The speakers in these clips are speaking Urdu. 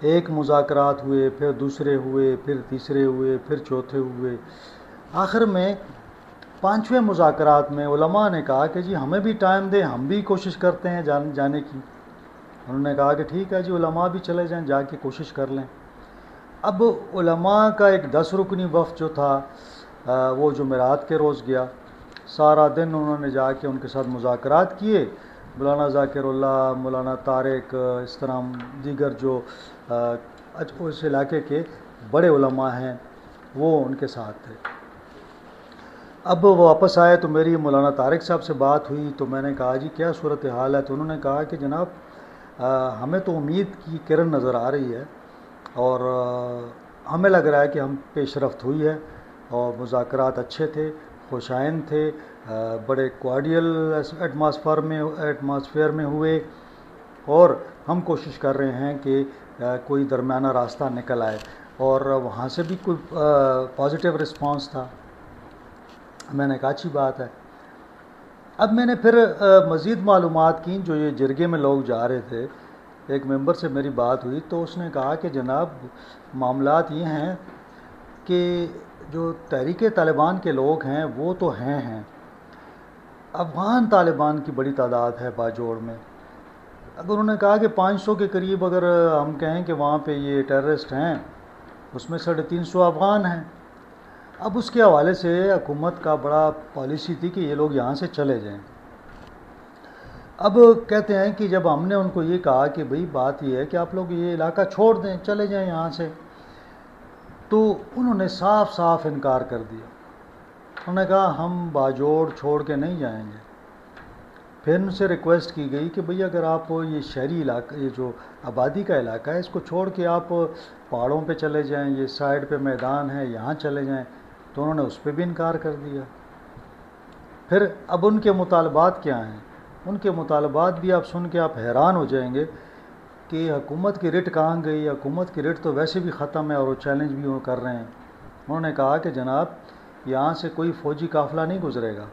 ایک مذاکرات ہوئے، پھر دوسرے ہوئے، پھر تیسرے ہوئے، پھر چوتھے ہوئے۔ آخر میں پانچویں مذاکرات میں علماء نے کہا کہ جی ہمیں بھی ٹائم دیں، ہم بھی کوشش کرتے ہیں جانے کی۔ انہوں نے کہا کہ ٹھیک ہے جی، علماء بھی چلے جائیں، جا کے کوشش کر لیں۔ اب علماء کا ایک 10 رکنی وفد جو تھا وہ جمعرات کے روز گیا۔ سارا دن انہوں نے جا کے ان کے ساتھ مذاکرات کیے۔ مولانا ذاکر اللہ، مولانا طارق، اس طرح دیگر جو اس علاقے کے بڑے علماء ہیں وہ ان کے ساتھ تھے۔ اب وہ واپس آئے تو میری مولانا طارق صاحب سے بات ہوئی، تو میں نے کہا جی کیا صورتحال ہے؟ تو انہوں نے کہا کہ جناب ہمیں تو امید کی کرن نظر آ رہی ہے، اور ہمیں لگ رہا ہے کہ ہم پیش رفت ہوئی ہے، اور مذاکرات اچھے تھے، خوشائند تھے، بڑے کوارڈیل ایٹماسفیئر میں ہوئے، اور ہم کوشش کر رہے ہیں کہ کوئی درمیانہ راستہ نکل آئے، اور وہاں سے بھی کوئی پازیٹیو رسپانس تھا۔ میں نے کہا اچھی بات ہے۔ اب میں نے پھر مزید معلومات کی، جو یہ جرگے میں لوگ جا رہے تھے، ایک ممبر سے میری بات ہوئی تو اس نے کہا کہ جناب معاملات یہ ہیں کہ جو تحریک طالبان کے لوگ ہیں وہ تو ہیں، افغان طالبان کی بڑی تعداد ہے باجوڑ میں۔ اب انہوں نے کہا کہ 500 کے قریب اگر ہم کہیں کہ وہاں پہ یہ ٹیررسٹ ہیں، اس میں 350 افغان ہیں۔ اب اس کے حوالے سے حکومت کا بڑا پالیسی تھی کہ یہ لوگ یہاں سے چلے جائیں۔ اب کہتے ہیں کہ جب ہم نے ان کو یہ کہا کہ بھئی بات یہ ہے کہ آپ لوگ یہ علاقہ چھوڑ دیں، چلے جائیں یہاں سے، تو انہوں نے صاف صاف انکار کر دیا۔ انہوں نے کہا ہم باجوڑ چھوڑ کے نہیں جائیں گے۔ پھر ان سے ریکویسٹ کی گئی کہ بھئی اگر آپ یہ شہری علاقہ، یہ جو آبادی کا علاقہ ہے، اس کو چھوڑ کے آپ پہاڑوں پہ چلے جائیں، یہ سائڈ پہ میدان ہے یہاں چلے جائیں، تو انہوں نے اس پہ بھی انکار کر دیا۔ پھر اب ان کے مطالبات کیا ہیں؟ ان کے مطالبات بھی آپ سن کے آپ حیران ہو جائیں گے کہ حکومت کی رٹ کہاں گئی۔ حکومت کی رٹ تو ویسے بھی ختم ہے، اور وہ چیلنج بھی وہ کر رہے ہیں۔ انہوں نے کہا کہ جناب یہاں سے کوئی فوجی قافلہ نہیں گزرے گا،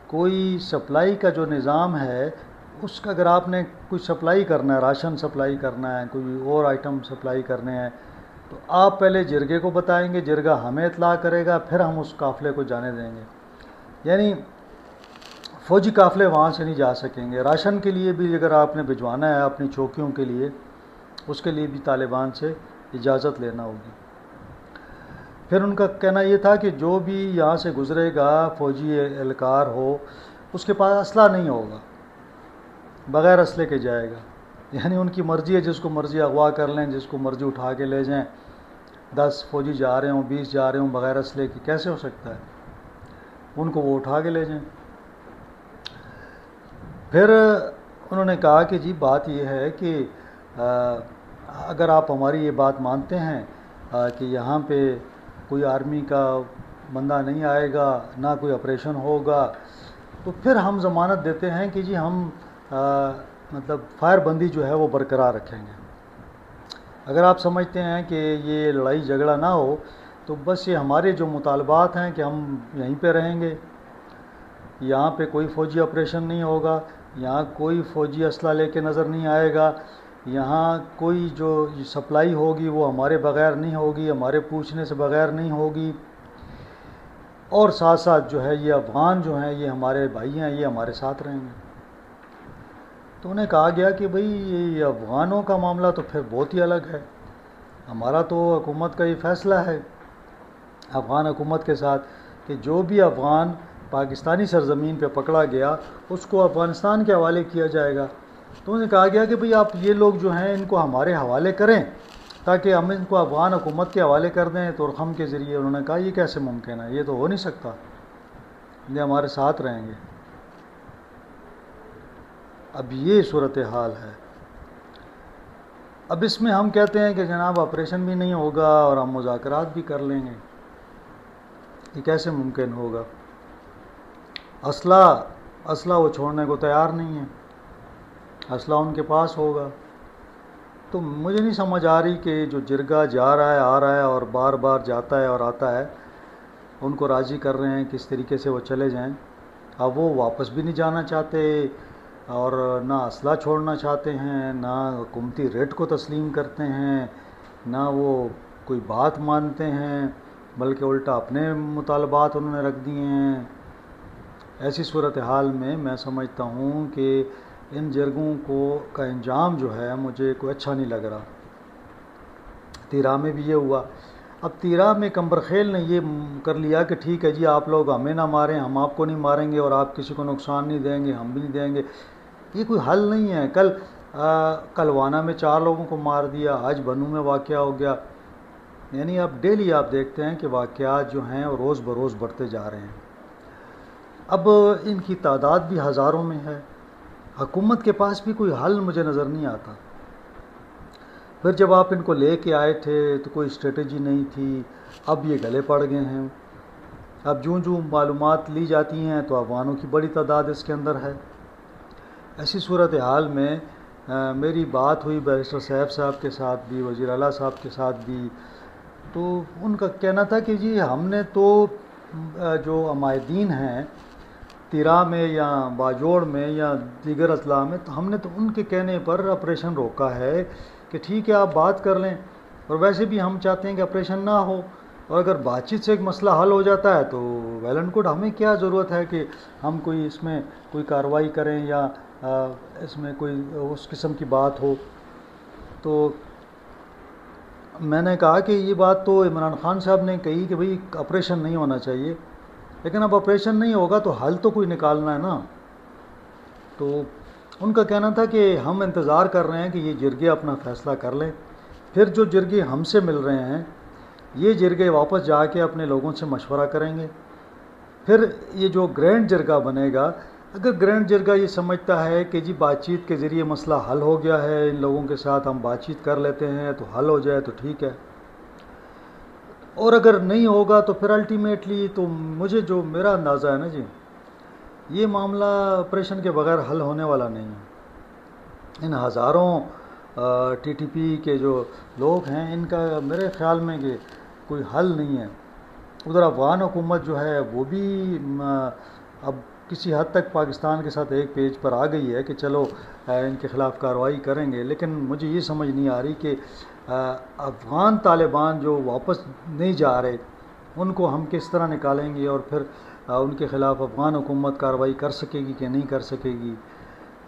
کوئی سپلائی کا جو نظام ہے اس کا، اگر آپ نے کوئی سپلائی کرنا ہے، راشن سپلائی کرنا ہے، کوئی اور آئٹم سپلائی کرنے ہیں، تو آپ پہلے جرگے کو بتائیں گے، جرگہ ہمیں اطلاع کرے گا، پھر ہم اس قافلے کو جانے دیں گے۔ یعنی فوجی قافلے وہاں سے نہیں جا سکیں گے۔ راشن کے لیے بھی اگر آپ نے بھجوانا ہے اپنی چوکیوں کے لیے، اس کے لیے بھی طالبان سے اجازت لینا ہوگی۔ پھر ان کا کہنا یہ تھا کہ جو بھی یہاں سے گزرے گا فوجی اہلکار ہو، اس کے پاس اسلحہ نہیں ہوگا، بغیر اسلحے کے جائے گا۔ یعنی ان کی مرضی ہے، جس کو مرضی اغوا کر لیں، جس کو مرضی اٹھا کے لے جائیں۔ 10 فوجی جا رہے ہوں، 20 جا رہے ہوں بغیر اسلحے کے، کیسے ہو سکتا ہے؟ ان کو وہ اٹھا کے لے جائیں۔ پھر انہوں نے کہا کہ جی بات یہ ہے کہ اگر آپ ہماری یہ بات مانتے ہیں کہ یہاں پہ کوئی آرمی کا بندہ نہیں آئے گا، نہ کوئی آپریشن ہوگا، تو پھر ہم ضمانت دیتے ہیں کہ جی ہم مطلب فائر بندی جو ہے وہ برقرار رکھیں گے۔ اگر آپ سمجھتے ہیں کہ یہ لڑائی جھگڑا نہ ہو، تو بس یہ ہمارے جو مطالبات ہیں کہ ہم یہیں پہ رہیں گے، یہاں پہ کوئی فوجی آپریشن نہیں ہوگا، یہاں کوئی فوجی اسلحہ لے کے نظر نہیں آئے گا، یہاں کوئی جو سپلائی ہوگی وہ ہمارے بغیر نہیں ہوگی، ہمارے پوچھنے سے بغیر نہیں ہوگی، اور ساتھ ساتھ جو ہے یہ افغان جو ہیں، یہ ہمارے بھائی ہیں، یہ ہمارے ساتھ رہیں گے۔ تو انہیں کہا گیا کہ بھئی یہ افغانوں کا معاملہ تو پھر بہت ہی الگ ہے، ہمارا تو حکومت کا یہ فیصلہ ہے افغان حکومت کے ساتھ کہ جو بھی افغان پاکستانی سرزمین پہ پکڑا گیا اس کو افغانستان کے حوالے کیا جائے گا۔ تو انہیں کہا گیا کہ بھئی آپ یہ لوگ جو ہیں ان کو ہمارے حوالے کریں تاکہ ہم ان کو افغان حکومت کے حوالے کر دیں تورخم کے ذریعے۔ انہوں نے کہا یہ کیسے ممکن ہے، یہ تو ہو نہیں سکتا، یہ ہمارے ساتھ رہیں گے۔ اب یہ صورتحال ہے۔ اب اس میں ہم کہتے ہیں کہ جناب آپریشن بھی نہیں ہوگا اور ہم مذاکرات بھی کر لیں گے، یہ کیسے ممکن ہوگا؟ اسلحہ وہ چھوڑنے کو تیار نہیں ہے، اسلحہ ان کے پاس ہوگا۔ تو مجھے نہیں سمجھ آ رہی کہ جو جرگہ جا رہا ہے آ رہا ہے اور بار بار جاتا ہے اور آتا ہے، ان کو راضی کر رہے ہیں کس طریقے سے وہ چلے جائیں۔ اب وہ واپس بھی نہیں جانا چاہتے، اور نہ اسلحہ چھوڑنا چاہتے ہیں، نہ حکومتی ریٹ کو تسلیم کرتے ہیں، نہ وہ کوئی بات مانتے ہیں، بلکہ الٹا اپنے مطالبات انہوں نے رکھ دیے ہیں۔ ایسی صورتحال میں سمجھتا ہوں کہ ان جرگوں کا انجام جو ہے مجھے کوئی اچھا نہیں لگ رہا۔ تیرا میں بھی یہ ہوا۔ اب تیرا میں کمبرخیل نے یہ کر لیا کہ ٹھیک ہے جی، آپ لوگ ہمیں نہ ماریں، ہم آپ کو نہیں ماریں گے، اور آپ کسی کو نقصان نہیں دیں گے، ہم بھی نہیں دیں گے۔ یہ کوئی حل نہیں ہے۔ کل وانا میں 4 لوگوں کو مار دیا، آج بنو میں واقعہ ہو گیا۔ یعنی اب ڈیلی آپ دیکھتے ہیں کہ واقعات جو ہیں وہ روز بروز بڑھتے جا رہے ہیں۔ اب ان کی تعداد بھی ہزاروں میں ہے۔ حکومت کے پاس بھی کوئی حل مجھے نظر نہیں آتا۔ پھر جب آپ ان کو لے کے آئے تھے تو کوئی اسٹریٹجی نہیں تھی، اب یہ گلے پڑ گئے ہیں۔ اب جوں معلومات لی جاتی ہیں تو افغانوں کی بڑی تعداد اس کے اندر ہے۔ ایسی صورتحال میں میری بات ہوئی بیرسٹر صاحب کے ساتھ بھی، وزیر اعلیٰ صاحب کے ساتھ بھی، تو ان کا کہنا تھا کہ جی ہم نے تو جو عمائدین ہیں تیرا میں یا باجوڑ میں یا دیگر اضلاع میں، تو ہم نے تو ان کے کہنے پر آپریشن روکا ہے کہ ٹھیک ہے آپ بات کر لیں، اور ویسے بھی ہم چاہتے ہیں کہ آپریشن نہ ہو، اور اگر بات چیت سے ایک مسئلہ حل ہو جاتا ہے تو ویل اینڈ گڈ، ہمیں کیا ضرورت ہے کہ ہم کوئی اس میں کوئی کارروائی کریں یا اس میں کوئی اس قسم کی بات ہو۔ تو میں نے کہا کہ یہ بات تو عمران خان صاحب نے کہی کہ بھئی آپریشن نہیں ہونا چاہیے، لیکن اب آپریشن نہیں ہوگا تو حل تو کوئی نکالنا ہے نا۔ تو ان کا کہنا تھا کہ ہم انتظار کر رہے ہیں کہ یہ جرگے اپنا فیصلہ کر لیں، پھر جو جرگے ہم سے مل رہے ہیں یہ جرگے واپس جا کے اپنے لوگوں سے مشورہ کریں گے، پھر یہ جو گرینڈ جرگہ بنے گا، اگر گرینڈ جرگہ یہ سمجھتا ہے کہ جی بات چیت کے ذریعے مسئلہ حل ہو گیا ہے، ان لوگوں کے ساتھ ہم بات چیت کر لیتے ہیں تو حل ہو جائے تو ٹھیک ہے، اور اگر نہیں ہوگا تو پھر الٹیمیٹلی تو مجھے جو میرا اندازہ ہے نا جی، یہ معاملہ آپریشن کے بغیر حل ہونے والا نہیں ہے۔ ان ہزاروں ٹی ٹی پی کے جو لوگ ہیں ان کا میرے خیال میں کہ کوئی حل نہیں ہے۔ ادھر افغان حکومت جو ہے وہ بھی اب کسی حد تک پاکستان کے ساتھ ایک پیج پر آ گئی ہے کہ چلو ان کے خلاف کارروائی کریں گے، لیکن مجھے یہ سمجھ نہیں آ رہی کہ افغان طالبان جو واپس نہیں جا رہے ان کو ہم کس طرح نکالیں گے، اور پھر ان کے خلاف افغان حکومت کارروائی کر سکے گی کہ نہیں کر سکے گی۔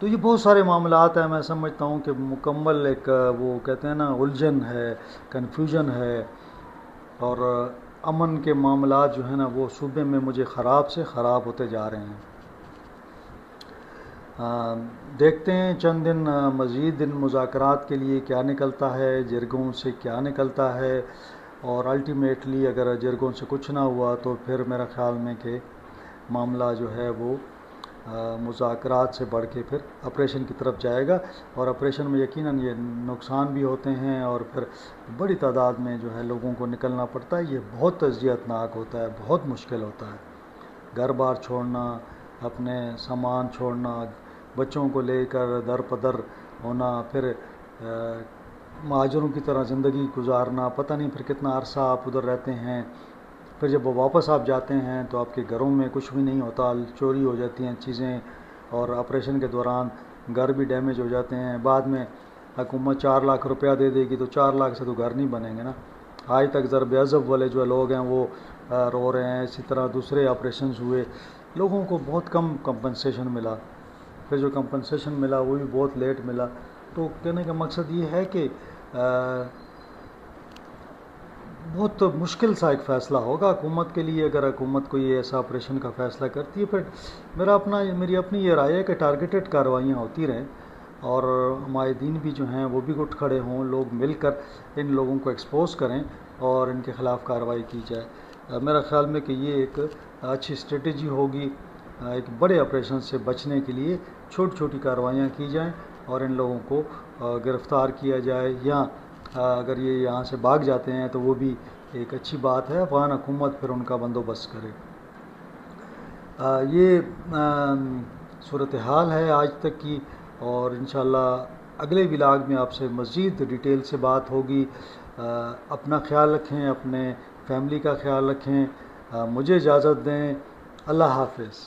تو یہ بہت سارے معاملات ہیں، میں سمجھتا ہوں کہ مکمل ایک وہ کہتے ہیں نا الجھن ہے، کنفیوژن ہے، اور امن کے معاملات جو ہیں نا وہ صوبے میں مجھے خراب سے خراب ہوتے جا رہے ہیں۔ دیکھتے ہیں چند دن مزید ان مذاکرات کے لیے کیا نکلتا ہے، جرگوں سے کیا نکلتا ہے، اور الٹیمیٹلی اگر جرگوں سے کچھ نہ ہوا تو پھر میرا خیال میں کہ معاملہ جو ہے وہ مذاکرات سے بڑھ کے پھر آپریشن کی طرف جائے گا، اور آپریشن میں یقیناً یہ نقصان بھی ہوتے ہیں، اور پھر بڑی تعداد میں جو ہے لوگوں کو نکلنا پڑتا ہے۔ یہ بہت اذیت ناک ہوتا ہے، بہت مشکل ہوتا ہے، گھر بار چھوڑنا، اپنے سامان چھوڑنا، بچوں کو لے کر در پدر ہونا، پھر مہاجروں کی طرح زندگی گزارنا، پتہ نہیں پھر کتنا عرصہ آپ ادھر رہتے ہیں، پھر جب واپس آپ جاتے ہیں تو آپ کے گھروں میں کچھ بھی نہیں ہوتا، چوری ہو جاتی ہیں چیزیں، اور آپریشن کے دوران گھر بھی ڈیمیج ہو جاتے ہیں۔ بعد میں حکومت 4 لاکھ روپیہ دے دے گی تو 4 لاکھ سے تو گھر نہیں بنیں گے نا۔ آج تک ضرب عضب والے جو لوگ ہیں وہ رو رہے ہیں، اسی طرح دوسرے آپریشنز ہوئے، لوگوں کو بہت کم کمپنسیشن ملا، پھر جو کمپنسیشن ملا وہ بھی بہت لیٹ ملا۔ تو کہنے کا مقصد یہ ہے کہ بہت مشکل سا ایک فیصلہ ہوگا حکومت کے لیے اگر حکومت کوئی ایسا آپریشن کا فیصلہ کرتی ہے۔ پھر میری اپنی یہ رائے ہے کہ ٹارگیٹڈ کارروائیاں ہوتی رہیں، اور عمائدین بھی جو ہیں وہ بھی اٹھ کھڑے ہوں، لوگ مل کر ان لوگوں کو ایکسپوز کریں اور ان کے خلاف کارروائی کی جائے۔ میرا خیال میں کہ یہ ایک اچھی اسٹریٹجی ہوگی، ایک بڑے آپریشن سے بچنے کے لیے چھوٹی چھوٹی کارروائیاں کی جائیں اور ان لوگوں کو گرفتار کیا جائے، یا اگر یہ یہاں سے بھاگ جاتے ہیں تو وہ بھی ایک اچھی بات ہے، افغان حکومت پھر ان کا بندوبست کرے۔ یہ صورتحال ہے آج تک کی، اور انشاءاللہ اگلے ولاگ میں آپ سے مزید ڈیٹیل سے بات ہوگی۔ اپنا خیال رکھیں، اپنے فیملی کا خیال رکھیں، مجھے اجازت دیں، اللہ حافظ۔